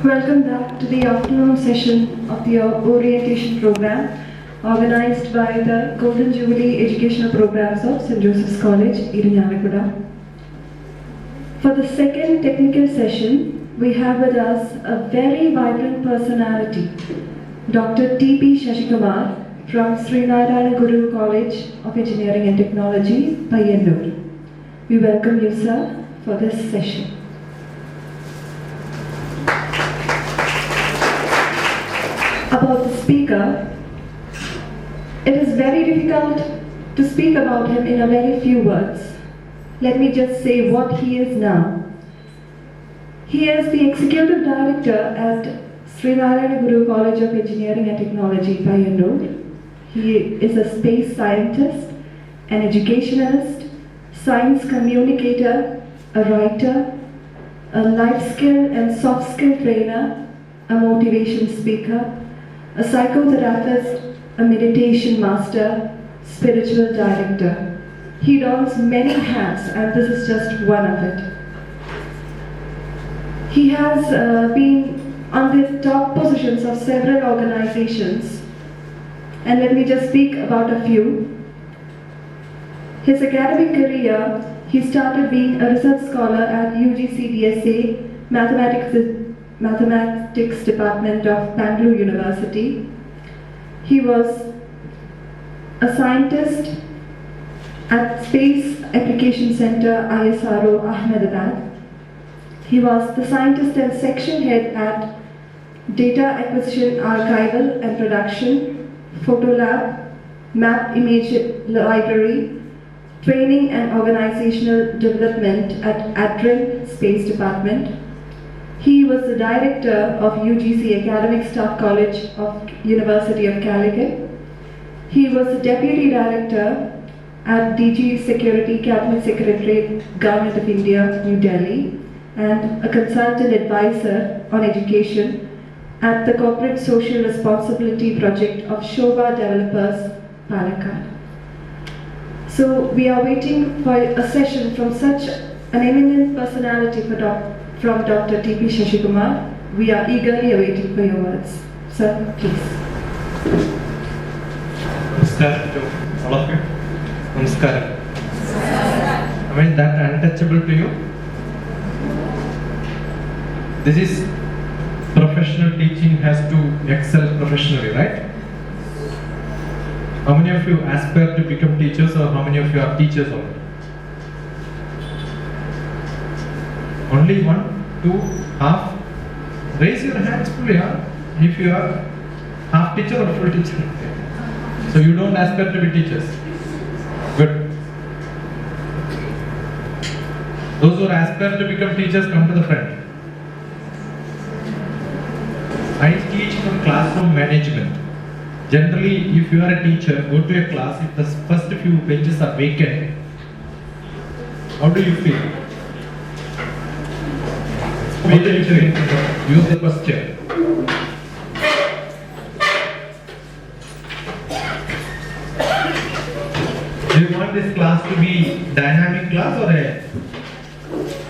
Welcome back to the afternoon session of the orientation program organized by the Golden Jubilee Educational Programs of St. Joseph's College, Irinjalakuda. For the second technical session, we have with us a very vibrant personality, Dr. T.P. Shashikumar from Srinarayana Guru College of Engineering and Technology, Payyannur. We welcome you, sir, for this session. About the speaker, it is very difficult to speak about him in a very few words. Let me just say what he is now. He is the Executive Director at Srinarayana Guru College of Engineering and Technology, Payyannur. He is a space scientist, an educationalist, science communicator, a writer, a life skill and soft skill trainer, a motivation speaker, a psychotherapist, a meditation master, spiritual director. He dons many hats, and this is just one of it. He has been on the top positions of several organizations, and let me just speak about a few. His academic career, he started being a research scholar at UGC DSA Mathematics Department of Bangalore University. He was a scientist at Space Application Center ISRO Ahmedabad. He was the scientist and section head at Data Acquisition, Archival and Production, Photo Lab, Map Image Library, Training and Organizational Development at ADRIN Space Department. He was the director of UGC Academic Staff College of University of Calicut. He was the deputy director at DG Security Cabinet Secretariat, Government of India, New Delhi, and a consultant advisor on education at the Corporate Social Responsibility Project of Shobha Developers, Palakkad. So we are waiting for a session from such an eminent personality from Dr. T.P. Shashikumar. We are eagerly awaiting for your words. Sir, please. Namaskar to all of you. Namaskar. I mean that untouchable to you. This is professional teaching has to excel professionally, right? How many of you aspire to become teachers, or how many of you are teachers already? Only one, two, half? Raise your hands fully, if you are half teacher or full teacher. So you don't aspire to be teachers. Good. Those who aspire to become teachers, come to the front. I teach from classroom management. Generally, if you are a teacher, go to a class, if the first few benches are vacant, how do you feel? Use the first chair. Do you want this class to be dynamic class or a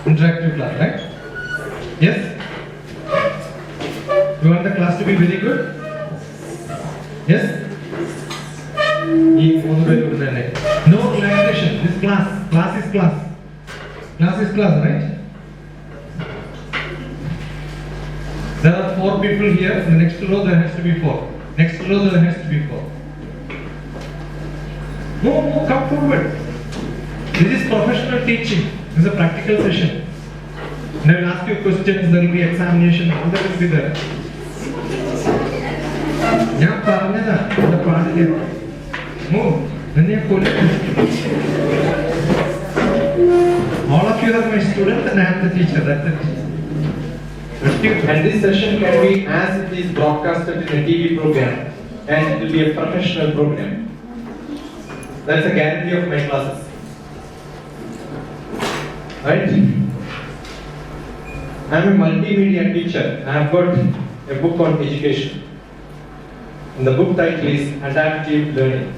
interactive class, right? Yes? You want the class to be very good? Yes? No relaxation. This class is class. Class is class, right? There are 4 people here. In the next row there has to be 4. Next row there has to be 4. No, come forward. This is professional teaching. This is a practical session. And I will ask you questions, there will be examination, all that will be there. Move. All of you are my students and I am the teacher. That's it. And this session can be as it is broadcasted in a TV program, and it will be a professional program. That's a guarantee of my classes. Right? I am a multimedia teacher. I have got a book on education. And the book title is Adaptive Learning.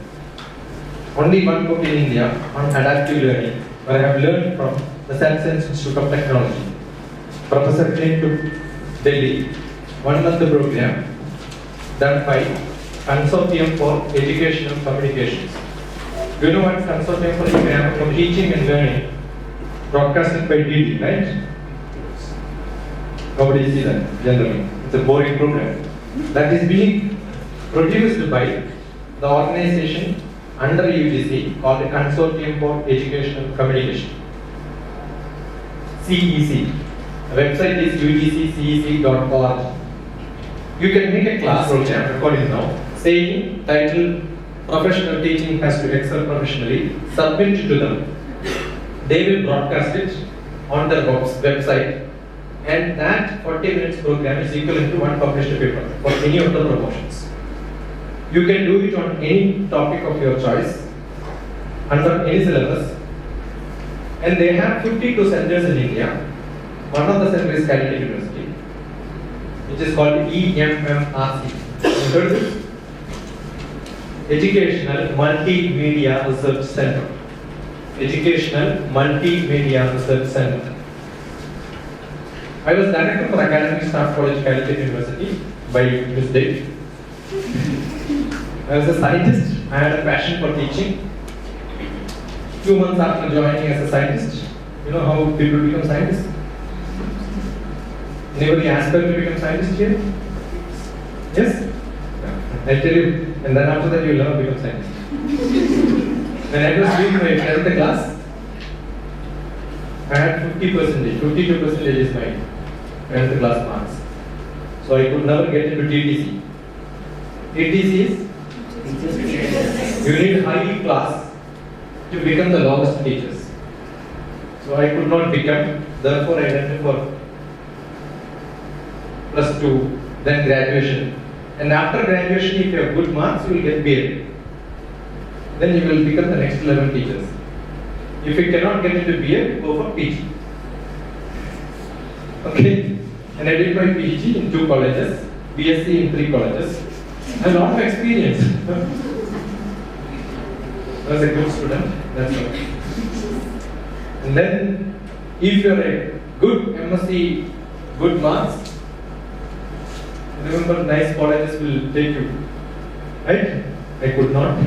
Only one book in India on adaptive learning, where I have learned from the Science Institute of Technology. Professor came to Delhi, 1 month program done by Consortium for Educational Communications. Do you know what Consortium for Teaching and Learning? Broadcasted by DD, right? Nobody sees that generally. It's a boring program. That is being produced by the organization under UGC called the Consortium for Educational Communication. CEC. The website is ugccec.org. You can make a class program recording now saying title professional teaching has to excel professionally, submit it to them. They will broadcast it on their website, and that 40 minutes program is equivalent to one published paper for any of the promotions. You can do it on any topic of your choice, under any syllabus, and they have 52 centers in India. One of the centers is Calcutta University, which is called EMMRC. You heard this? Educational Multimedia Research Center. Educational Multimedia Research Center. I was director for Academic Staff College, Calcutta University by mistake. I was a scientist. I had a passion for teaching. Few months after joining as a scientist, you know how people become scientists? Anybody aspire to become scientist here? Yes? I tell you, and then after that you will never become scientist. When I was doing my 10th class, I had 50%, 52% is my 10th class marks. So I could never get into TTC. TTC is? You need high class to become the lowest teachers. So I could not become, therefore I went for +2, then graduation. And after graduation, if you have good marks, you will get BA. Then you will become the next level teachers. If you cannot get into BA, go for PG. Okay? And I did my PG in 2 colleges, BSc in 3 colleges. I have a lot of experience. I was a good student, that's all. And then, if you are a good MSc, good marks, remember, nice colleges will take you, right? I could not.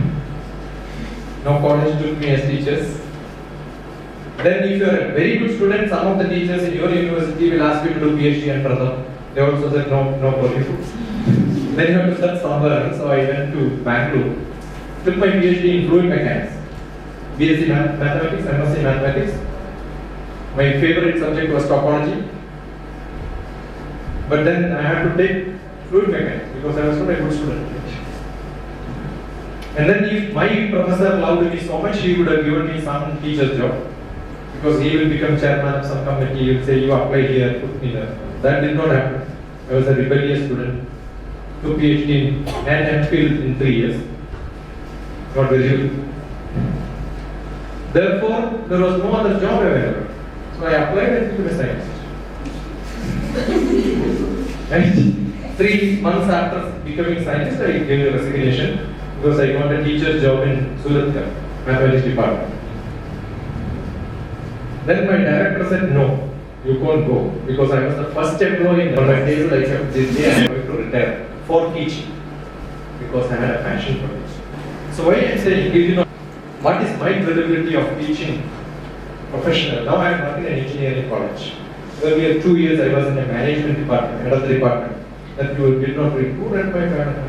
No college took me as teachers. Then if you are a very good student, some of the teachers in your university will ask you to do PhD and further. They also said no for you. Then you have to search somewhere. So I went to Bangalore. Took my PhD in fluid mechanics. BSc Mathematics, MSc Mathematics. My favorite subject was topology. But then I had to take fluid mechanics because I was not a good student. And then if my professor loved me so much, he would have given me some teacher's job. Because he will become chairman of some committee, he will say, you apply here, put me there. That did not happen. I was a rebellious student. Took PhD and MPhil in 3 years. Not very good. Therefore, there was no other job available. So I applied and became a scientist. And 3 months after becoming scientist, I gave a resignation because I got a teacher's job in Surat, mathematics department. Then my director said, no, you can't go because I was the first employee on my table. I kept this day I'm going to retire for teaching because I had a passion for it. So why I'm saying, you know, what is my credibility of teaching professional? Now I am working in engineering college. Earlier 2 years I was in a management department, head of the department. That you did not read. Who read my family?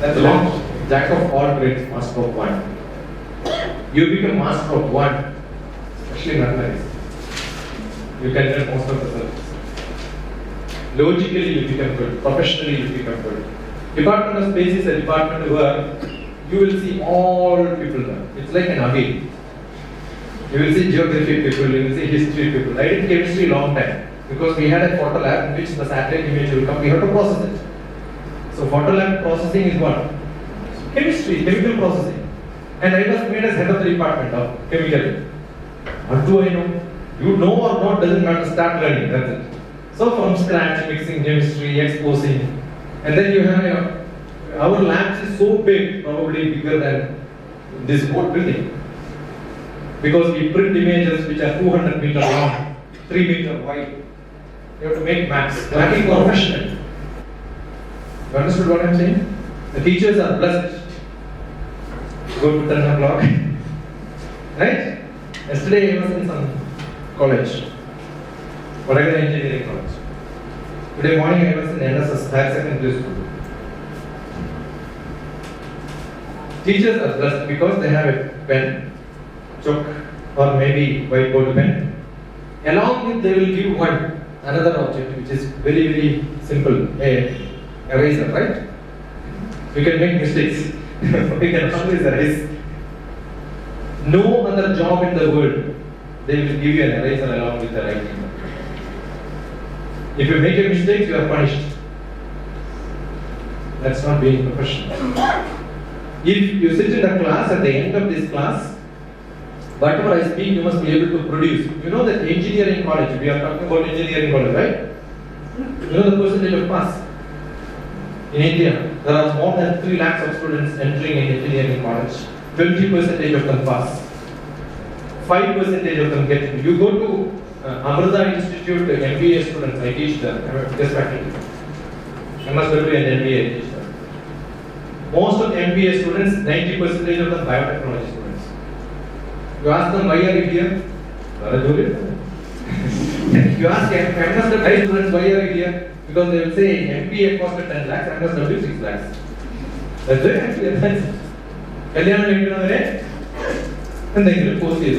That's long. Jack of all trades, master of one. You become master of one, especially mathematics. You can learn most of the subjects. Logically you become good, professionally you become good. Department of Space is a department where you will see all people there. It's like an abbey. You will see geography people, you will see history people. I did chemistry long time because we had a photo lab in which the satellite image will come. We have to process it. So photo lab processing is what? Chemistry, chemical processing. And I was made as head of the department of chemical. What do I know? You know or not doesn't matter, start learning, that's it. So from scratch, mixing chemistry, exposing. And then you have our labs is so big, probably bigger than this whole building. Because we print images which are 200 meters long, 3 meters wide. You have to make maps. You have to be professional. You understood what I am saying? The teachers are blessed. Go to 10 o'clock. Right? Yesterday I was in some college. Whatever engineering college. Today morning I was in NSS, higher secondary school. Teachers are blessed because they have a pen, chalk, or maybe whiteboard pen. Along with they will give another object which is very, very simple, a eraser, right? We can make mistakes. We can always erase. No other job in the world, they will give you an eraser along with the writing. If you make a mistake, you are punished. That's not being professional. If you sit in the class, at the end of this class, whatever I speak, you must be able to produce. You know that engineering college, we are talking about engineering college, right? You know the percentage of pass? In India, there are more than 3 lakhs of students entering in engineering college. 20% of them pass. 5% of them get it. You go to Amrita Institute, MBA students, I teach them, just faculty. MSW and MBA, I teach them. Most of the MBA students, 90% of them biotechnology students. You ask them, why are you here? You ask MSW students, why are you here? Because they will say MBA costed 10 lakhs, MSW 6 lakhs. That's very happy. Kalyanam Venkanavare, and they will post it.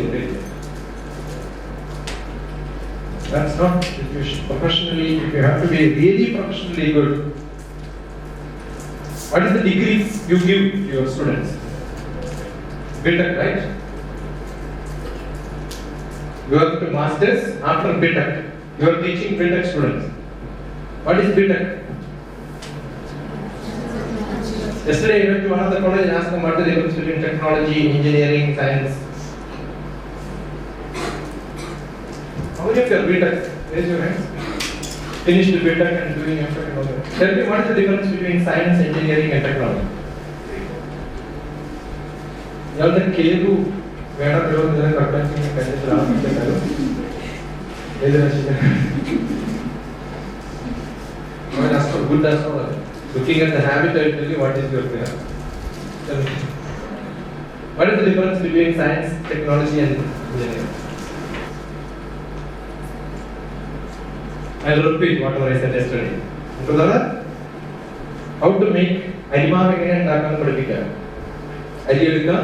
That's not, if you professionally, if you have to be really professionally good. What is the degree you give to your students? BTech, right? You have to masters after BTech. You are teaching BTech students. What is BTech? Yesterday I went to one of the colleges and asked them what is the difference between technology, engineering, science. How many of you are BTech? Raise your hands. Finished BTech and doing MTech and all that. Tell me what is the difference between science, engineering and technology? You all the Kedu, where are you going to practice in the I will ask for good astrologer. Looking at the habit, I will tell you what is your prayer. Tell me. What is the difference between science, technology and engineering? I will repeat whatever I said yesterday. How to make Arima again and Dakan Padika. Arika,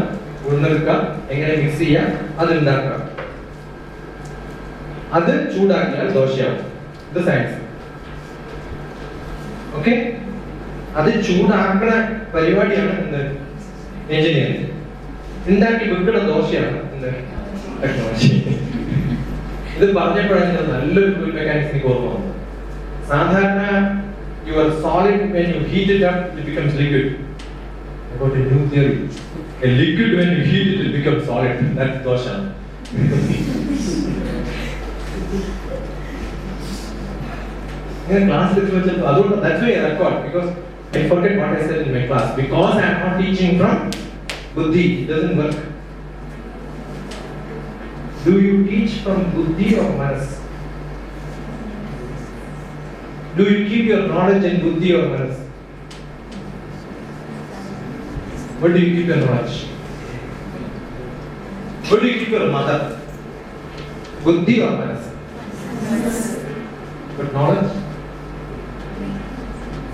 Unarka, again Mixia, other than Daka. Other Chudaka, Dosha, the science. Okay? Other Chudaka, Parivati, and the engineering. In that, you look at a Dosha in the technology. This is a fluid mechanics. Sadharana, you are solid when you heat it up, it becomes liquid. I got a new theory. A liquid, when you heat it, it becomes solid. That's dosha. In class literature, that's why I record, because I forget what I said in my class. Because I am not teaching from buddhi, it doesn't work. Do you teach from buddhi or manas? Do you keep your knowledge in buddhi or manas? Where do you keep your knowledge? Where do you keep your mother? Buddhi or manas? But knowledge?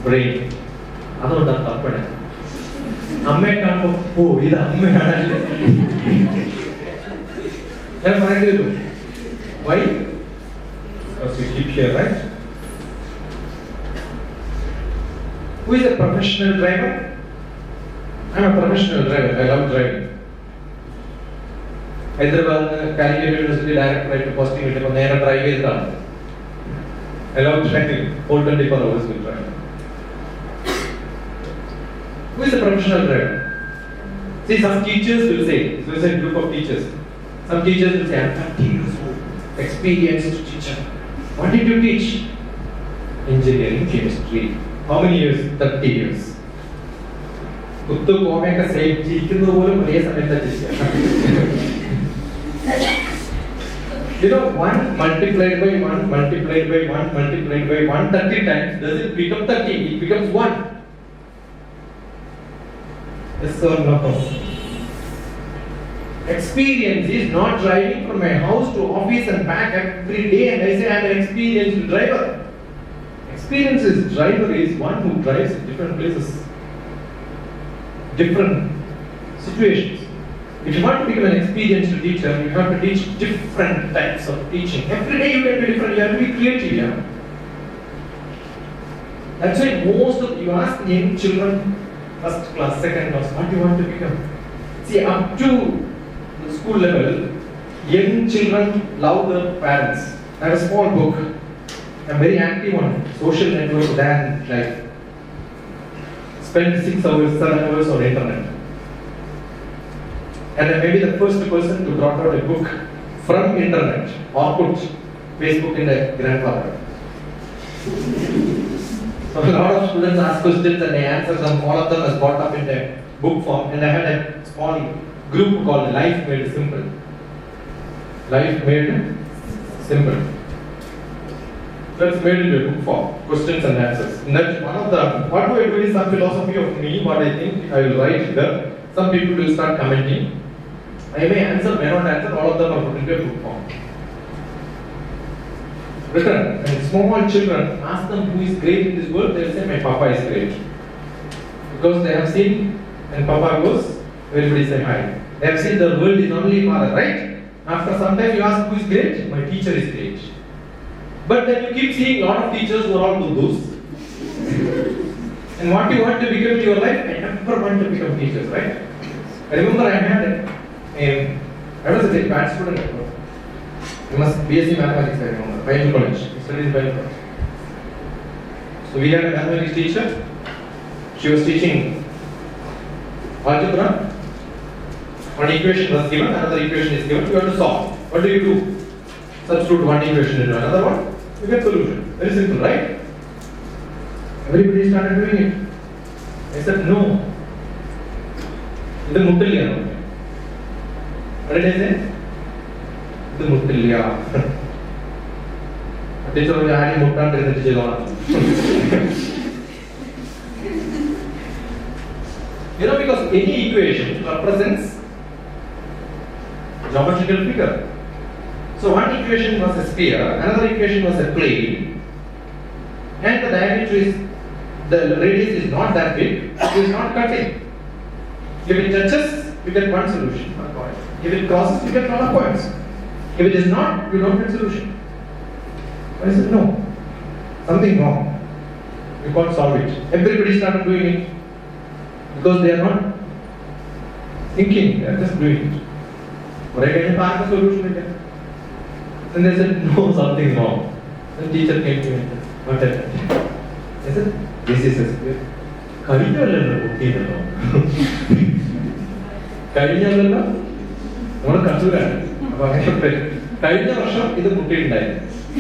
Brain. That's what I'm saying. Amme kanko, oh, this is amme. What do you do? Why? Because you keep here, right? Who is a professional driver? I am a professional driver. I love driving. Hyderabad, Calicut University direct flight to posting it on the drive is done. I love driving. Whole 24 hours will drive. Who is a professional driver? See, some teachers will say, so it's a group of teachers. Some teachers will say, I'm 30 years old, experienced teacher. What did you teach? Engineering, chemistry. How many years? 30 years. Uttu Komeka said, Chikin the whole place and the 1 multiplied by 1 multiplied by 1 multiplied by 1 30 times, does it become 30? It becomes 1. Yes or no? Experience is not driving from my house to office and back every day and I say I am an experienced driver. Experienced driver is one who drives in different places, different situations. If you want to become an experienced teacher, you have to teach different types of teaching. Every day you can be different, you have to be creative. Yeah? That's why most of you ask young children, first class, second class, what do you want to become? See, up to the school level, young children love their parents. I have a small book. I'm very active on social networks than like spend 6 hours, 7 hours on the internet. And I may be the first person to brought out a book from internet or put Facebook in the grandfather. So a lot of students ask questions and I answer them. All of them is brought up in the book form. And I had a small group called Life Made Simple. Life Made Simple. That's made into a book form, questions and answers. And that's one of the, what do I do is some philosophy of me, what I think I will write there. Some people will start commenting. I may answer, may not answer, all of them are put into a book form. Written. And small children, ask them who is great in this world, they will say, my papa is great. Because they have seen, when papa goes, everybody say hi. They have seen the world is only father, right? After some time you ask who is great, my teacher is great. But then you keep seeing a lot of teachers who are all buddhas. And what you want to become in your life, I never want to become teachers, right? I remember I was a very bad student. I must BSc Mathematics, I remember, Bible College. I studied in Bible College. So we had a mathematics teacher. She was teaching algebra. One equation was given, another equation is given. You have to solve. What do? Substitute one equation into another one. You get solution. Very simple, right? Everybody started doing it. I said no. This is Muttalya. What did I say? This is Muttalya. Teacher was adding Muttan to the teacher. Because any equation represents geometrical figure. So one equation was a sphere, another equation was a plane, and the diameter is, the radius is not that big, it is not cutting. If it touches, you get one solution, 1 point. If it crosses, you get a lot of points. If it is not, you don't get solution. I said no, something wrong. You can't solve it. Everybody started doing it because they are not thinking, they are just doing it. But I didn't find the solution again. Then they said, no, something wrong. The teacher came to me, what happened? I said, this is a sphere. Karinjalala Putti. Karinjalala? No, Kasura. Karina Varsham is a Putti.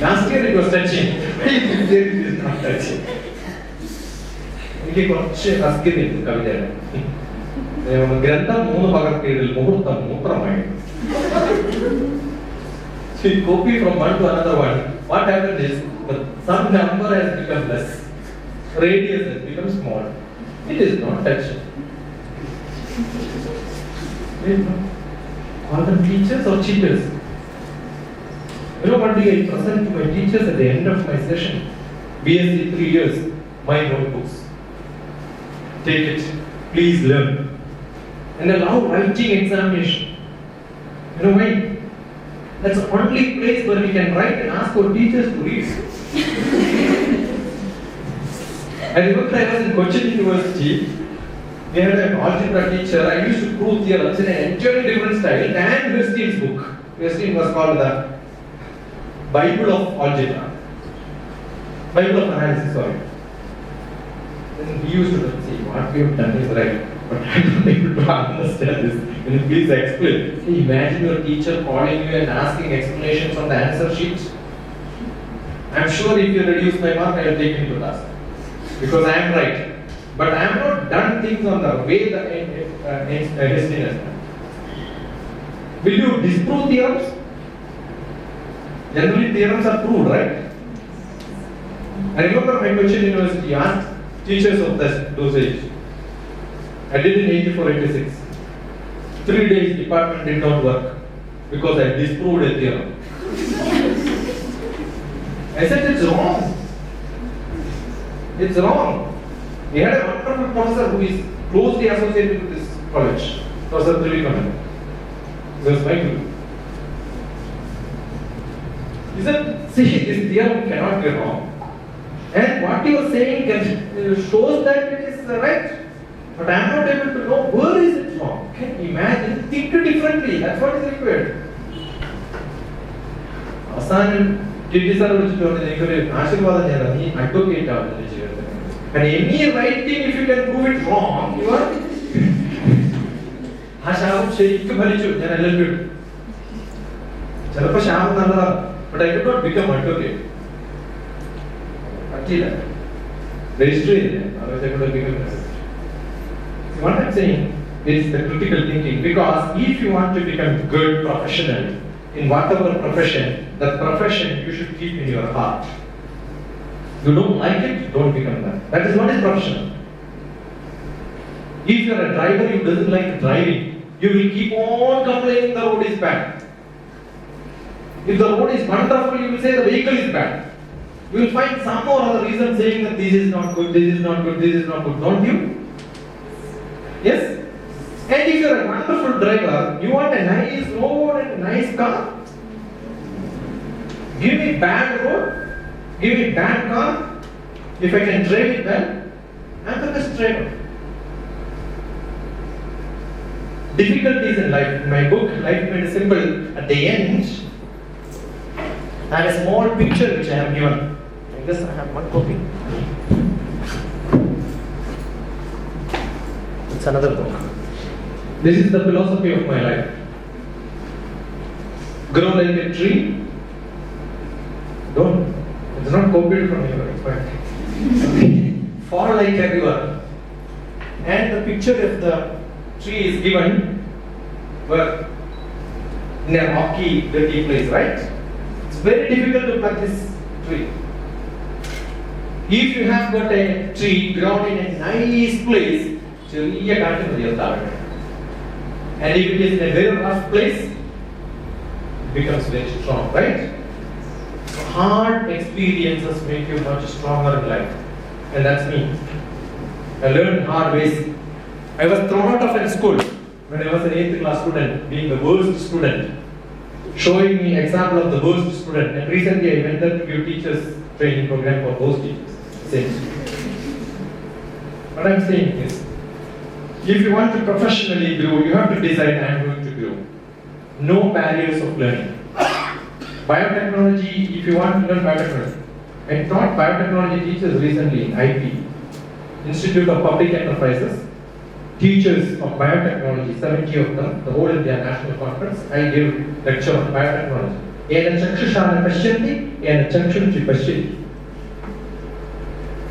Last year it was touching. This year it is not touching. I was asking Kavita. Granta Mono Bagakil, Muhurta, Mutramai. So you copy from one to another one. What happened is, some number has become less. Radius has become small. It is not touching. Call them teachers or cheaters. What do I present to my teachers at the end of my session? BSc 3 years, my notebooks. Take it, please learn. And allow writing examination. Why? That's the only place where we can write and ask our teachers to read. I remember I was in Cochin University. We had an algebra teacher. I used to prove theorems in an entirely different style than Westein's book. Westin was called the Bible of Algebra. Bible of Analysis, sorry. Then he used to say, what we have done is right. But I don't able to understand this. Can you please explain? Imagine your teacher calling you and asking explanations on the answer sheet. I'm sure if you reduce my mark, I will take him to class. Because I am right. But I have not done things on the way the Einstein has done. Will you disprove theorems? Generally, theorems are proved, right? I remember my question in university asked teachers of those age. I did in 84-86. 3 days department did not work because I disproved a theorem. I said it's wrong. It's wrong. We had a wonderful professor who is closely associated with this college, Professor Trilikaman. He was my guru. He said, see, this theorem cannot be wrong. And what you are saying shows that it is right. But I am not able to know where is it wrong. Can you imagine? Think differently. That's what is required. Asan DT sir advocate and any right thing, if you can prove it wrong, you are. But I could not become advocate. Registry, otherwise I could have become advocate. What I'm saying is the critical thinking, because if you want to become good professional in whatever profession, that profession you should keep in your heart. You don't like it, don't become that. That is what is professional. If you are a driver who doesn't like driving, you will keep on complaining the road is bad. If the road is wonderful, you will say the vehicle is bad. You will find some or other reason saying that this is not good, this is not good, this is not good, don't you? Yes? And if you are a wonderful driver, you want a nice road and a nice car. Give me bad road, give me bad car. If I can drive it well, I am the best driver. Difficulties in life. In my book, Life Made Simple, at the end, I have a small picture which I have given. I guess I have one copy. It's another book. This is the philosophy of my life. Grow like a tree. Don't. It's not copied from here. It's fine. Fall like a river. And the picture of the tree is given where in a rocky, dirty place, right? It's very difficult to plant this tree. If you have got a tree grown in a nice place, and if it is in a very rough place, it becomes very strong, right? Hard experiences make you much stronger in life. And that's me. I learned hard ways. I was thrown out of a school when I was an 8th class student, being the worst student, showing me example of the worst student. And recently I went there to give teachers training program for those teachers. Same. What I'm saying is, if you want to professionally grow, you have to decide I am going to grow. No barriers of learning. Biotechnology, if you want to learn biotechnology, I taught biotechnology teachers recently in IP, Institute of Public Enterprises, teachers of biotechnology, 70 of them, the whole India National Conference. I gave lecture on biotechnology. Ena chakshusana pashyanti, ena chakshunchi pashyati.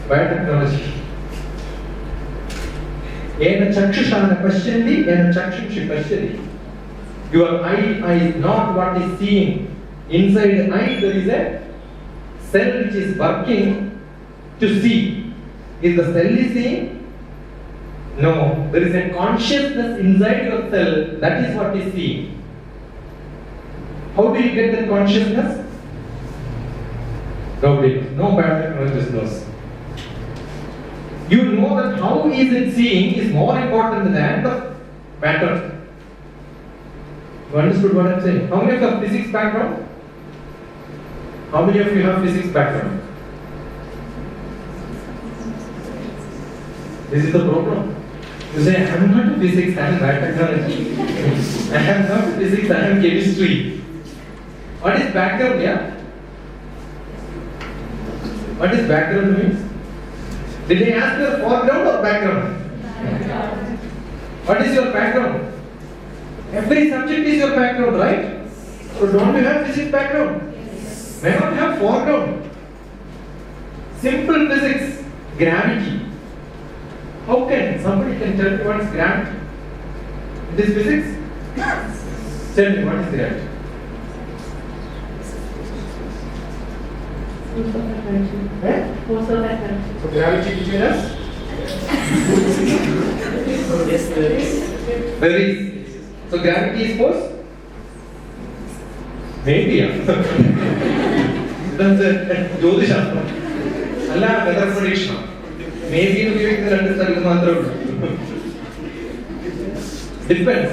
Biotechnology. Ena chakshusana pashyanti, ena chakshunchi pashyati. Your eye is not what is seeing. Inside the eye there is a cell which is working to see. Is the cell is seeing? No. There is a consciousness inside your cell that is what is seeing. How do you get that consciousness? Nobody knows. No biotechnologist knows. You know that how is it seeing is more important than the matter. You understood what I am saying? How many of you have physics background? How many of you have physics background? This is the problem. You say, I am not physics, I am biotechnology. I am not physics, I am chemistry. What is background, yeah? What is background means? Did they ask your foreground or background? Background. What is your background? Every subject is your background, right? So don't you have physics background? Yes. May not have foreground. Simple physics, gravity. How can somebody can tell me what is gravity? It is physics? Tell me what is gravity? Force of attraction. So gravity between us? Yes, there is. There is. So gravity is force? Maybe. That's a Jyotishastra. Allah, weather prediction. Maybe you give it the understanding. Depends.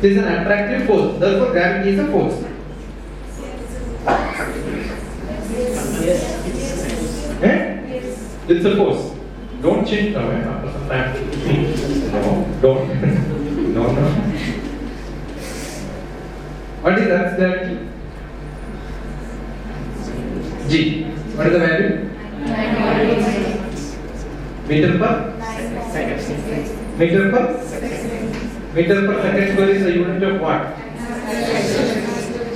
It is an attractive force. Therefore, gravity is a force. It's a force. Don't change now. After some time. No, don't. No. What is Earth's gravity? G. What is the value? Meter per? Meter per? Meter per second square is the unit of what?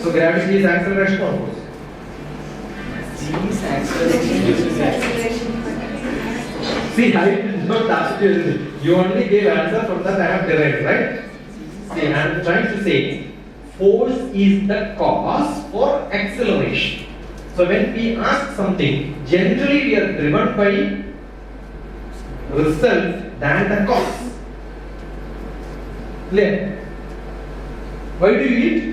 So gravity is acceleration or force? G is acceleration. See, I did not ask you anything. You only gave answer from that I have derived, right? See, I am trying to say force is the cause for acceleration. So when we ask something, generally we are driven by result than the cause. Clear? Why do you eat?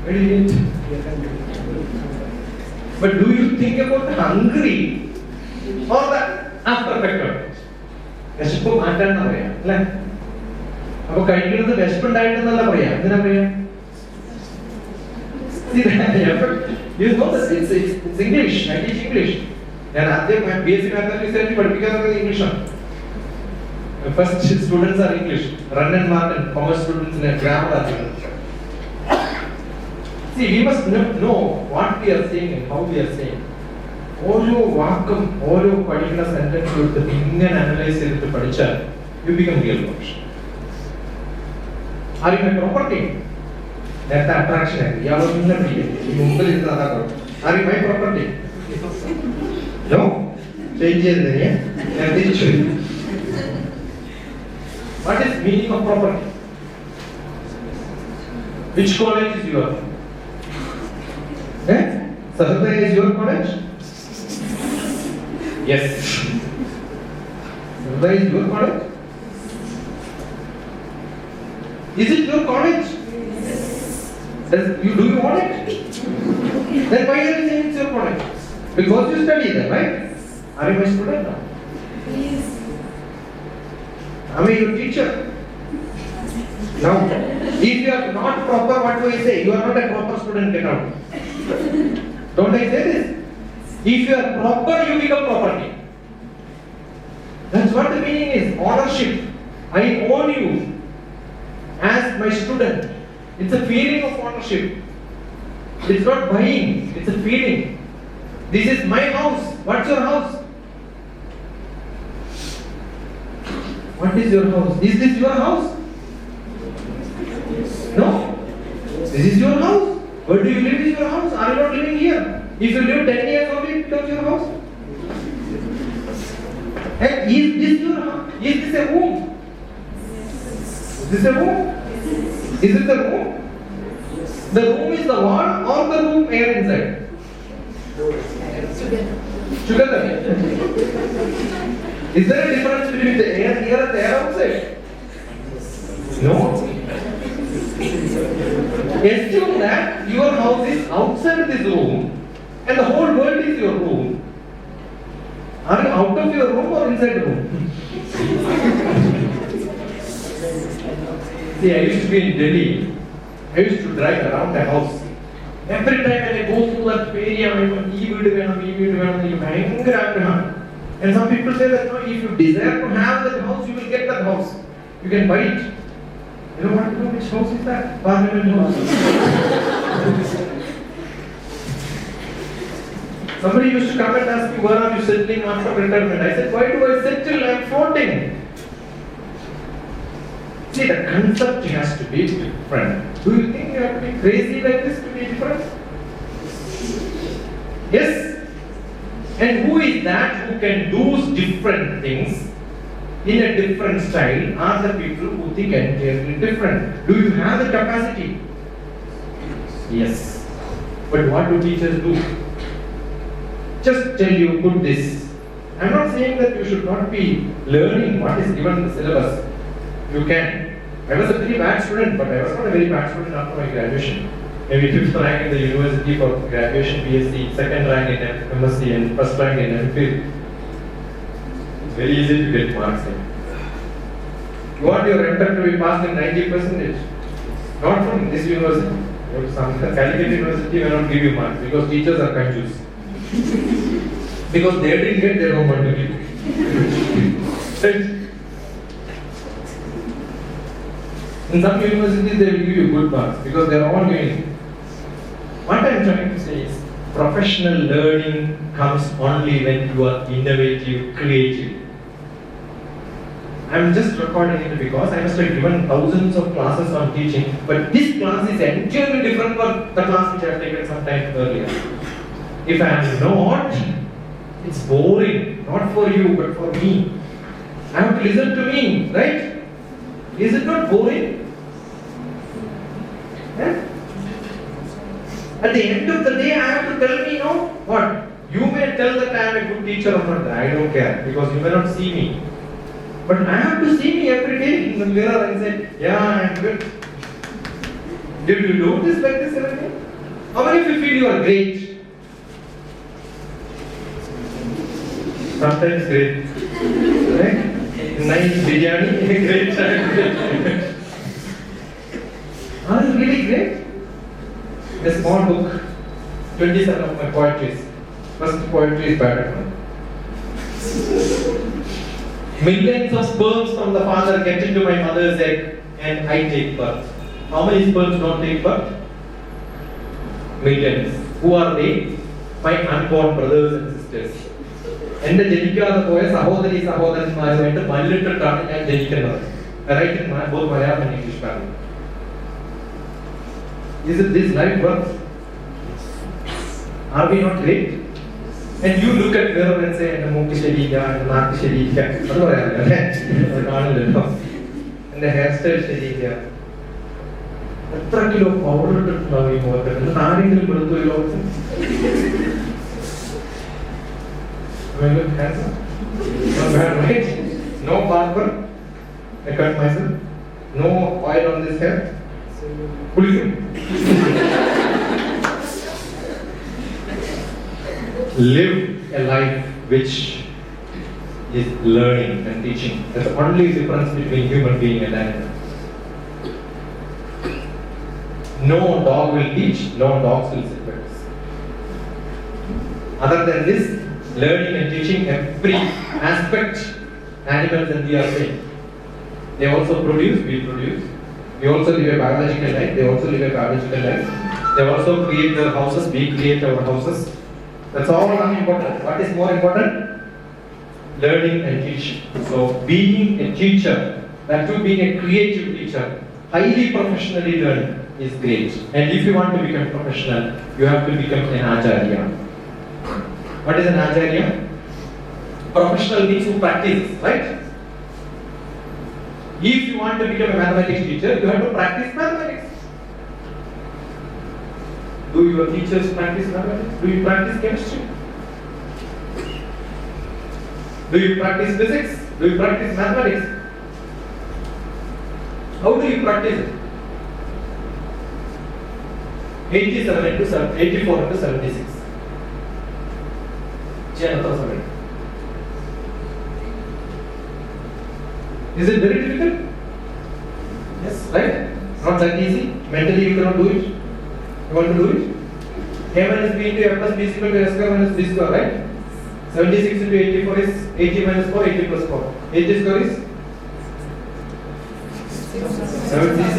Why do you eat? But do you think about hungry or the after factor? വിശപ്പ് മാറ്റാന്നാ പറയാ അല്ലേ? അപ്പൊ കഴിക്കുന്നത് വിശപ്പുണ്ടായിട്ടെന്നല്ല പറയാ, എന്തിനാ പറയാ? You know that it's English. I teach English. ഞാൻ ആദ്യം BSc Mathematics പഠിപ്പിക്കുന്നത് ഇംഗ്ലീഷാണ്. First students are English. Run and Martin, commerce students in grammar are English. See, we must know what we are saying and how we are saying. ഓരോ വാക്കും ഓരോ പഠിക്കുന്ന sentence എടുത്തിട്ട് ഇങ്ങനെ അനലൈസ് ചെയ്തിട്ട് പഠിച്ചാൽ you become real professional. Are you my property? നേരത്തെ attraction ആയി ഇയാളൊന്നും പിടിക്കും മുമ്പിൽ ഇരുന്ന് അതാ Are you my property? No? Change ചെയ്തേ ഞാൻ തിരിച്ചു വരും. What is meaning of property? Which college is yours? Sahadaya is your college? Yes. Sahadaya is your college? Is it your college? Yes. Do you want it? Then why are you saying it's your college? Because you study there, right? Are you my student now? Yes. Am I your teacher? Now, if you are not proper, what do I say? You are not a proper student, get out. Don't I say this? If you are proper, you become property. That's what the meaning is. Ownership. I own you as my student. It's a feeling of ownership. It's not buying, it's a feeling. This is my house. What's your house? What is your house? Is this your house? No? This is your house. Where do you live is your house? Are you not living here? If you live 10 years only, it becomes your house. And is this your house? Is this a room? Is this a room? Is it the room? The room is the wall or the room air inside? Together. Is there a difference between the air here and the air outside? No. Assume that your house is outside this room and the whole world is your room. Are you out of your room or inside the room? See, I used to be in Delhi. I used to drive around the house. Every time when I go through that area, I want and some people say that no, if you desire to have that house, you will get that house. You can buy it. You know what? Which house is that? Parliament House. Somebody used to come and ask me, where are you settling after retirement? I said, why do I settle? I am floating. See, the concept has to be different. Do you think you have to be crazy like this to be different? Yes. And who is that who can do different things in a different style are the people who think entirely different. Do you have the capacity? Yes. But what do teachers do? Just tell you, put this. I'm not saying that you should not be learning what is given in the syllabus. You can. I was a very bad student, but I was not a very bad student after my graduation. Maybe 5th rank in the university for graduation BSc, 2nd rank in MSc, and 1st rank in MPhil. It's very easy to get marks there. You want your MTech to be passed in 90%? Not from this university. Some Calicut University will not give you marks because teachers are confused. Because they didn't get, they don't want to give. Right? In some universities, they will give you good marks because they are all giving. What I am trying to say is, professional learning comes only when you are innovative, creative. I am just recording it because I must have given thousands of classes on teaching, but this class is entirely different from the class which I have taken some time earlier. If I am not, it's boring, not for you, but for me. I have to listen to me, right? Is it not boring? Yeah? At the end of the day, I have to tell me, no, what? You may tell that I am a good teacher or not, I don't care, because you may not see me. But I have to see me every day in the mirror and say, yeah, I am good. Did you notice like this every day? How many of you feel you are great? Sometimes great. Right? Nice biryani, great child. Are you really great? A small book, 27 of my poetries. First poetry is bad. Millions of sperms from the father get into my mother's egg and I take birth. How many sperms don't take birth? Millions. Who are they? My unborn brothers and sisters. എന്റെ ജനിക്കാതെ പോയ സഹോദരി സഹോദരന്മാരുമായിട്ട് മല്ലിട്ടിട്ടാണ് ഞാൻ ജനിക്കുന്നത്. Right in both Malayalam and English family. Is it this life worth? Are we not great? And you look at mirror and say, "And the monkey shadiya, and the naak shadiya." What do I have? And the hairstyle shadiya. എത്ര kilo powder ഇട്ടിട്ടുണ്ടാവും ഈ മുഖത്ത്? ആരെങ്കിലും കൊടുത്തു ഈ ലോകത്ത്? Do I look handsome? Not bad, right? No barber. I cut myself. No oil on this hair. Kulikkum. Live a life which is learning and teaching. That's the only difference between human being and animal. No dog will teach, no dogs will sit with us. Other than this, learning and teaching every aspect, animals and we are same. They also produce, we produce. We also live a biological life, they also live a biological life. They also create their houses, we create our houses. That's all unimportant. What is more important? Learning and teaching. So being a teacher, that too being a creative teacher, highly professionally learning is great. And if you want to become professional, you have to become an acharya. What is an acharya? Professional means who practices, right? If you want to become a mathematics teacher, you have to practice mathematics. Do your teachers practice mathematics? Do you practice chemistry? Do you practice physics? Do you practice mathematics? How do you practice it? 84 into 76. Is it very difficult? Yes, right? Not that easy. Mentally you cannot do it. You want to do it? A minus b into a plus b is equal to a square minus b square, right? 76 into 84 is 80 minus 4, 80 plus 4. 80 square is? 7cc.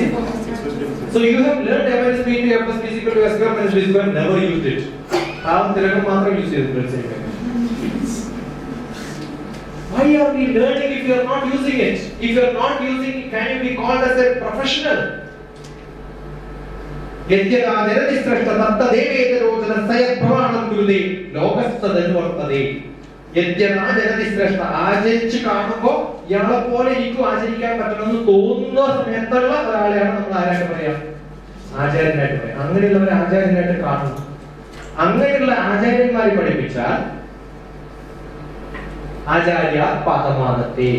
So you have learned a minus b into a plus b is equal to a square minus b square, never used it. How use it? Why are we learning if you are not using it? If you are not using it, can you be called as a professional? ആചരിച്ച് കാണുമ്പോ ഇയാളെ പോലെ എനിക്കും ആചരിക്കാൻ പറ്റണമെന്ന് തോന്നുന്ന സമയത്തുള്ള ഒരാളെയാണ് നമ്മൾ ആരായിട്ട് പറയാം, ആചാര്യനായിട്ട് പറയാം. അങ്ങനെയുള്ളവരെ ആചാര്യനായിട്ട് കാണുന്നു. അങ്ങനെയുള്ള ആചാര്യന്മാരെ പഠിപ്പിച്ചാൽ ആചാര്യ പാദമാനത്തെ,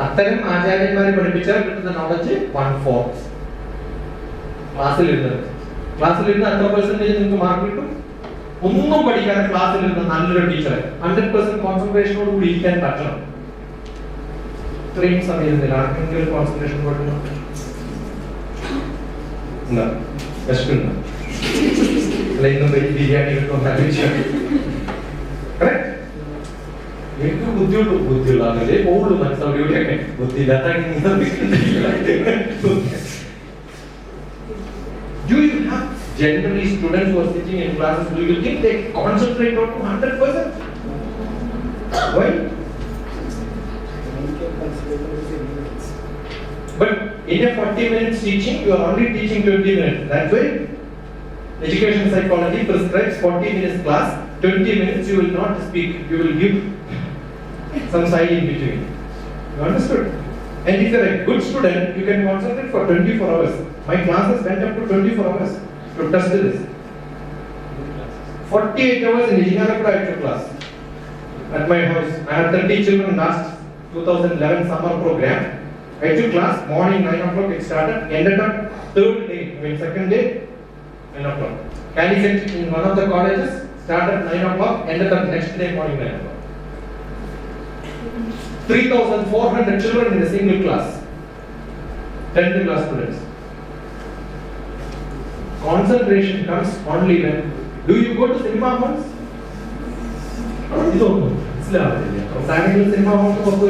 അത്തരം ആചാര്യന്മാരെ പഠിപ്പിച്ചാൽ കിട്ടുന്ന നോളജ് 1/4. ക്ലാസ്സിലിരുന്ന് എത്ര പെർസെന്റേജ് നിങ്ങൾക്ക് മാർക്ക് കിട്ടും? ഒന്നും പഠിക്കാതെ ക്ലാസ്സിലിരുന്ന് നല്ലൊരു ടീച്ചറെ 100% കോൺസെൻട്രേഷനോട് കൂടി ഇരിക്കാൻ പറ്റണം. ഇത്രയും സമയം ആർക്കെങ്കിലും കോൺസെൻട്രേഷൻ കൊടുക്കണം? എന്താ വിശക്കുണ്ടോ? അല്ല ഇന്നും ബിരിയാണി കിട്ടും. എനിക്ക് ബുദ്ധിയുള്ള ആളല്ലേ പോകുള്ളൂ, മനസ്സിലാവിയൊക്കെ ബുദ്ധിയില്ലാത്ത. Do you have generally students who are sitting in classes, do you think they concentrate on 100%? Why? But in a 40 minutes teaching, you are only teaching 20 minutes. That's why education psychology prescribes 40 minutes class, 20 minutes you will not speak, you will give some side in between. You understood? And if you are a good student, you can concentrate for 24 hours. My classes went up to 24 hours to test this. 48 hours in Ijinarakuda class at my house. I had 30 children last 2011 summer program. I took class morning 9 o'clock. It started, ended up second day 9 o'clock. Calicut in one of the colleges started 9 o'clock, ended up next day morning 9 o'clock. 3,400 children in a single class. 10th class students. Concentration comes only when. Do you go to cinema halls? You don't know. Family cinema halls to go.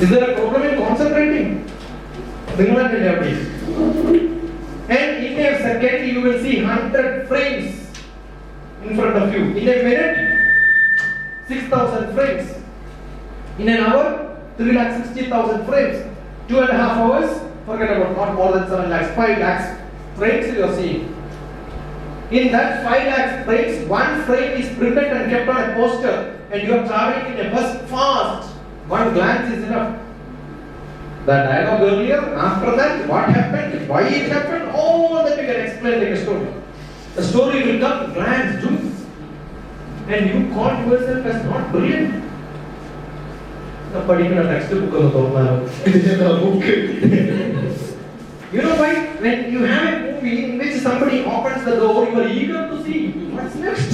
Is there a problem in concentrating? And in a second you will see 100 frames in front of you. In a minute, 6,000 frames. In an hour, 3,60,000 frames. 2.5 hours, forget about, not more than 7 lakhs, 5 lakhs frames you are seeing. In that 5 lakhs frames, one frame is printed and kept on a poster, and you are traveling in a bus fast. One glance is enough. The dialogue earlier, after that, what happened, why it happened, all that you can explain like a story. The story will come, glance, do. And you call yourself as not brilliant. The particular textbook of the book. You know why? When you have a movie in which somebody opens the door, you are eager to see what's next.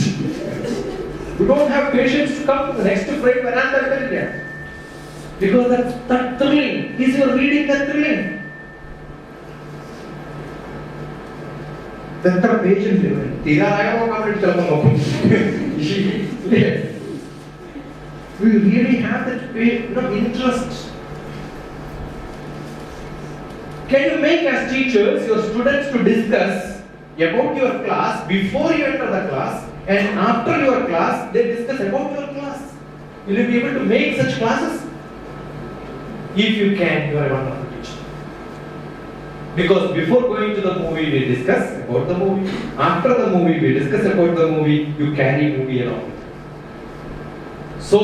You don't have patience to come to the next frame veranda there. Because that's that thrilling. Is your reading that thrilling? That's the patience. We really have that interest. Can you make as teachers your students to discuss about your class before you enter the class, and after your class they discuss about your class? Will you be able to make such classes? If you can, you are a wonderful teacher. Because before going to the movie we discuss about the movie. After the movie we discuss about the movie. You carry movie along. So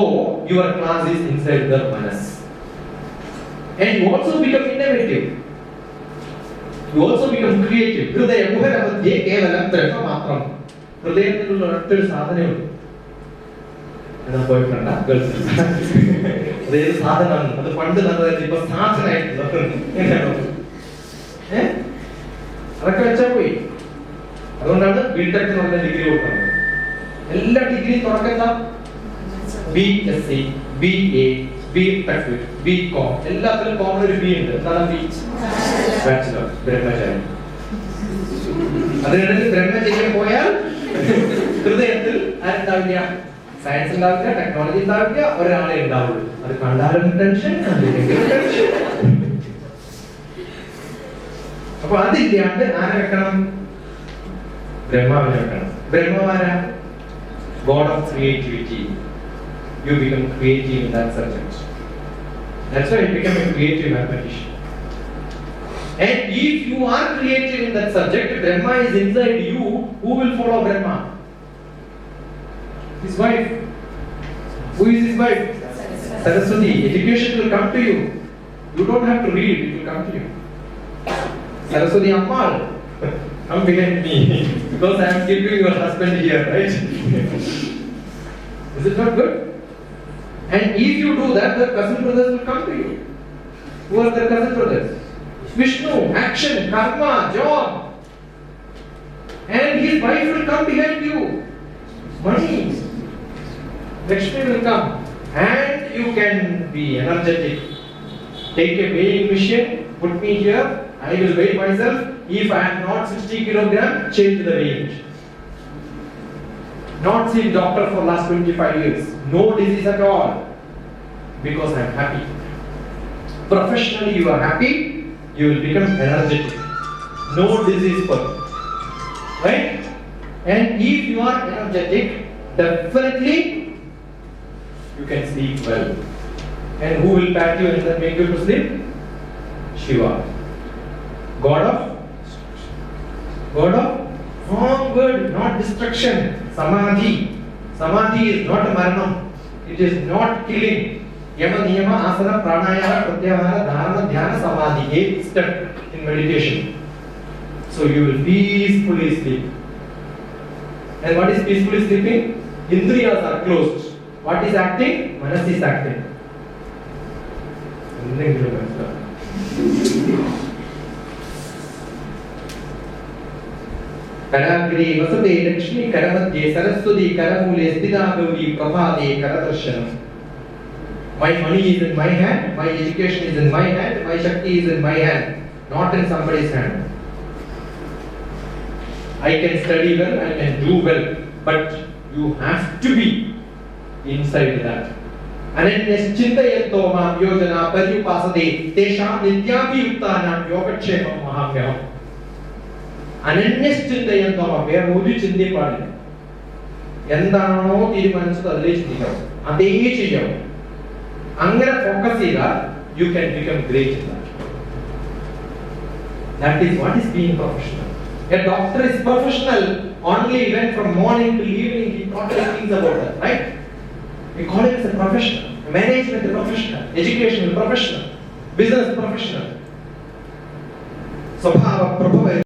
your class is inside the manas. And you also become innovative. You also become creative. boyfriend, girlfriend. There is sadhanam. The fund another people sadhana. അതൊക്കെ വെച്ചാ പോയി. അതുകൊണ്ടാണ് BTech എന്ന് പറഞ്ഞ degree കൊടുക്കുന്നത്. എല്ലാ ഡിഗ്രിയും തുടക്കം BSc, BA, BTech, BCom എല്ലാത്തിലും കോമൺ ഒരു ബി ഉണ്ട്. എന്താണ് ബി? ബാച്ചിലർ, ബ്രഹ്മചാരി. അതിനിടയിൽ ബ്രഹ്മചര്യം പോയാൽ ഹൃദയത്തിൽ ആരുണ്ടാവില്ല? സയൻസ് ഉണ്ടാവില്ല, ടെക്നോളജി ഉണ്ടാവില്ല, ഒരാളെ ഉണ്ടാവുള്ളൂ. അത് കണ്ടാലും ടെൻഷൻ, കണ്ടില്ലെങ്കിലും ടെൻഷൻ. അപ്പൊ അതില്ലാണ്ട് ആരെ വെക്കണം? ബ്രഹ്മാവിനെ വെക്കണം. ബ്രഹ്മമാരാ? God of creativity. You become creative in that subject. That's why you become a creative mathematician. And if you are creative in that subject, Brahma is inside you. Who will follow Brahma? His wife. Who is his wife? Saraswati. Education will come to you. You don't have to read, it will come to you. Saraswati Ammal, come behind me because I am keeping your husband here, right? Is it not good? And if you do that, the cousin brothers will come to you. Who are the cousin brothers? Vishnu, action, karma, job. And his wife will come behind you. Money. Lakshmi will come. And you can be energetic. Take a weighing machine, put me here, I will weigh myself. If I am not 60 kilograms, change the weight. Not seen doctor for last 25 years. No disease at all. Because I am happy. Professionally you are happy, you will become energetic. No disease for you. Right? And if you are energetic, definitely you can sleep well. And who will pat you and then make you to sleep? Shiva. God of firm word, not destruction. Samadhi. Samadhi is not a maranam. It is not killing. Yama, niyama, asana, pranayama, pratyahara, dharana, dhyana, samadhi. 8 step in meditation. So you will peacefully sleep. And what is peacefully sleeping? Indriyas are closed. What is acting? Manas is acting. Karagri vasate Lakshmi Karamadye Saraswati Karamule Sthita Gauri Prabhade Karadarshanam. My money is in my hand, my education is in my hand, my Shakti is in my hand, not in somebody's hand. I can study well, I can do well, but you have to be inside that. Ananyashchintayanto mam yojana paryupasade tesham nityabhiyuktanam yogakshemam mahamyam. Ananyashchintayanto mam വേറെ ഒരു ചിന്തയും പാടില്ല. എന്താണോ തീരുമാനിച്ചത് അതിലേ ചിന്തിക്കണം, അതേ ചെയ്യണം. അങ്ങനെ ഫോക്കസ് ചെയ്താൽ you can become great in that. That is what is being professional. A doctor is professional only when from morning till evening he totally thinks about that, right? We call it as a professional. Management is professional. Education is professional. Business is professional. Swabhava prabhava